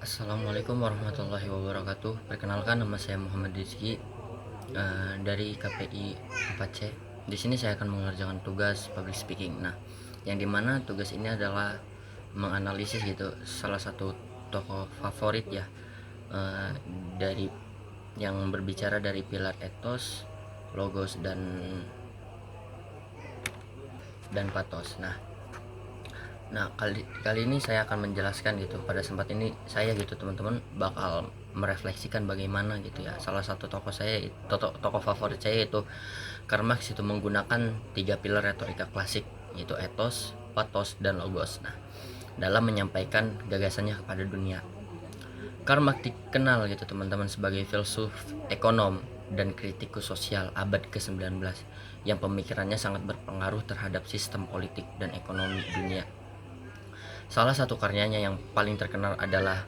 Assalamualaikum warahmatullahi wabarakatuh. Perkenalkan, nama saya Muhammad Rizky dari KPI 4C. Di sini saya akan mengerjakan tugas public speaking. Nah, yang dimana tugas ini adalah menganalisis gitu salah satu tokoh favorit ya, eh, dari yang berbicara dari pilar etos, logos dan patos. Nah, kali ini saya akan menjelaskan gitu. Pada sempat ini saya gitu teman-teman bakal merefleksikan bagaimana gitu ya. Salah satu tokoh saya, tokoh favorit saya itu Karl Marx itu menggunakan tiga pilar retorika klasik, yaitu etos, patos, dan logos. Nah, dalam menyampaikan gagasannya kepada dunia. Karl Marx dikenal gitu teman-teman sebagai filsuf, ekonom, dan kritikus sosial abad ke-19 yang pemikirannya sangat berpengaruh terhadap sistem politik dan ekonomi dunia. Salah satu karyanya yang paling terkenal adalah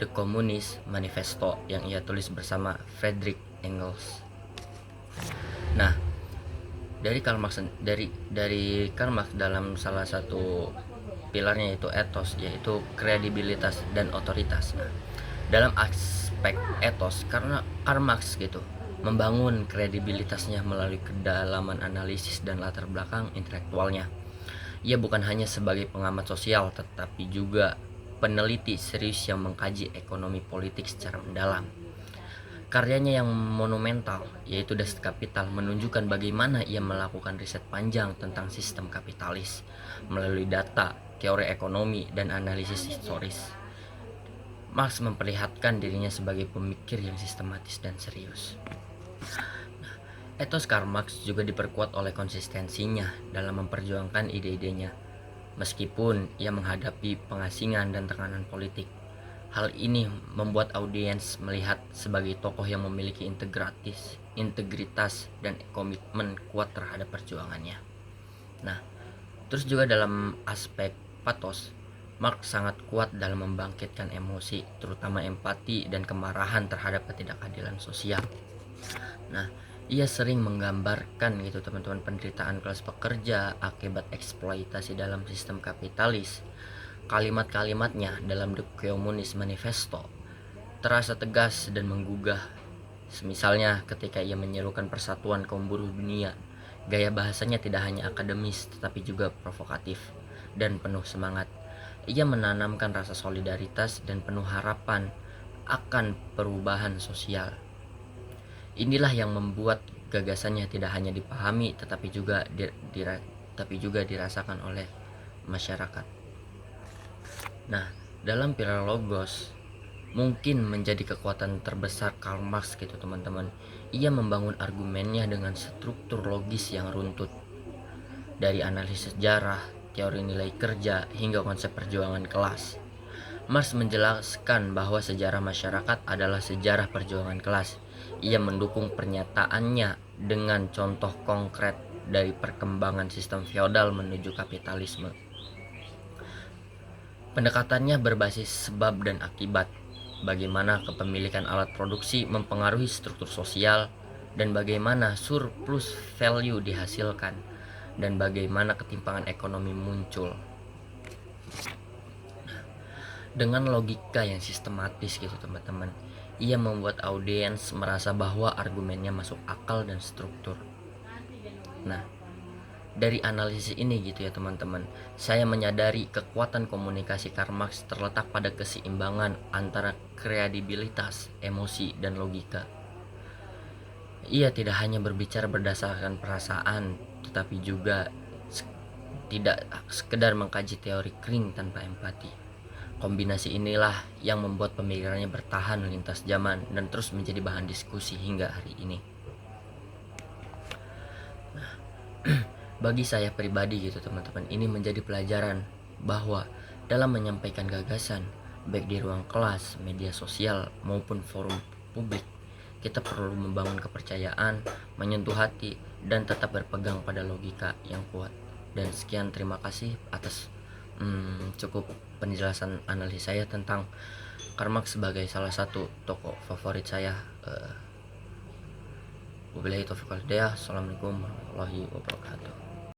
The Communist Manifesto yang ia tulis bersama Friedrich Engels. Nah, dari Karl Marx dalam salah satu pilarnya yaitu etos, yaitu kredibilitas dan otoritas. Nah, dalam aspek etos, karena Karl Marx gitu membangun kredibilitasnya melalui kedalaman analisis dan latar belakang intelektualnya. Ia bukan hanya sebagai pengamat sosial, tetapi juga peneliti serius yang mengkaji ekonomi politik secara mendalam. Karyanya yang monumental, yaitu Das Kapital, menunjukkan bagaimana ia melakukan riset panjang tentang sistem kapitalis melalui data, teori ekonomi, dan analisis historis. Marx memperlihatkan dirinya sebagai pemikir yang sistematis dan serius. Etos Karl Marx juga diperkuat oleh konsistensinya dalam memperjuangkan ide-idenya, meskipun ia menghadapi pengasingan dan tekanan politik. Hal ini membuat audiens melihat sebagai tokoh yang memiliki integritas dan komitmen kuat terhadap perjuangannya. Nah, terus juga dalam aspek patos, Marx sangat kuat dalam membangkitkan emosi, terutama empati dan kemarahan terhadap ketidakadilan sosial. Nah, ia sering menggambarkan gitu teman-teman penderitaan kelas pekerja akibat eksploitasi dalam sistem kapitalis. Kalimat-kalimatnya dalam The Communist Manifesto terasa tegas dan menggugah. Semisalnya ketika ia menyerukan persatuan kaum buruh dunia, gaya bahasanya tidak hanya akademis tetapi juga provokatif dan penuh semangat. Ia menanamkan rasa solidaritas dan penuh harapan akan perubahan sosial. Inilah yang membuat gagasannya tidak hanya dipahami tetapi juga dirasakan oleh masyarakat. Nah, dalam pilar logos mungkin menjadi kekuatan terbesar Karl Marx gitu teman-teman. Ia membangun argumennya dengan struktur logis yang runtut. Dari analisis sejarah, teori nilai kerja, hingga konsep perjuangan kelas. Marx menjelaskan bahwa sejarah masyarakat adalah sejarah perjuangan kelas. Ia mendukung pernyataannya dengan contoh konkret dari perkembangan sistem feodal menuju kapitalisme. Pendekatannya berbasis sebab dan akibat, bagaimana kepemilikan alat produksi mempengaruhi struktur sosial, dan bagaimana surplus value dihasilkan, dan bagaimana ketimpangan ekonomi muncul. Dengan logika yang sistematis gitu teman-teman, ia membuat audiens merasa bahwa argumennya masuk akal dan struktur. Nah, dari analisis ini gitu ya teman-teman, saya menyadari kekuatan komunikasi Karl Marx terletak pada keseimbangan antara kredibilitas, emosi, dan logika. Ia tidak hanya berbicara berdasarkan perasaan, tetapi juga tidak sekedar mengkaji teori kering tanpa empati. Kombinasi inilah yang membuat pemikirannya bertahan lintas zaman dan terus menjadi bahan diskusi hingga hari ini. Nah, bagi saya pribadi gitu teman-teman, ini menjadi pelajaran bahwa dalam menyampaikan gagasan, baik di ruang kelas, media sosial, maupun forum publik, kita perlu membangun kepercayaan, menyentuh hati, dan tetap berpegang pada logika yang kuat. Dan sekian, terima kasih atas cukup penjelasan analisis saya tentang Karl Marx sebagai salah satu tokoh favorit saya. Wabillahi taufiq wal hidayah. Assalamualaikum warahmatullahi wabarakatuh.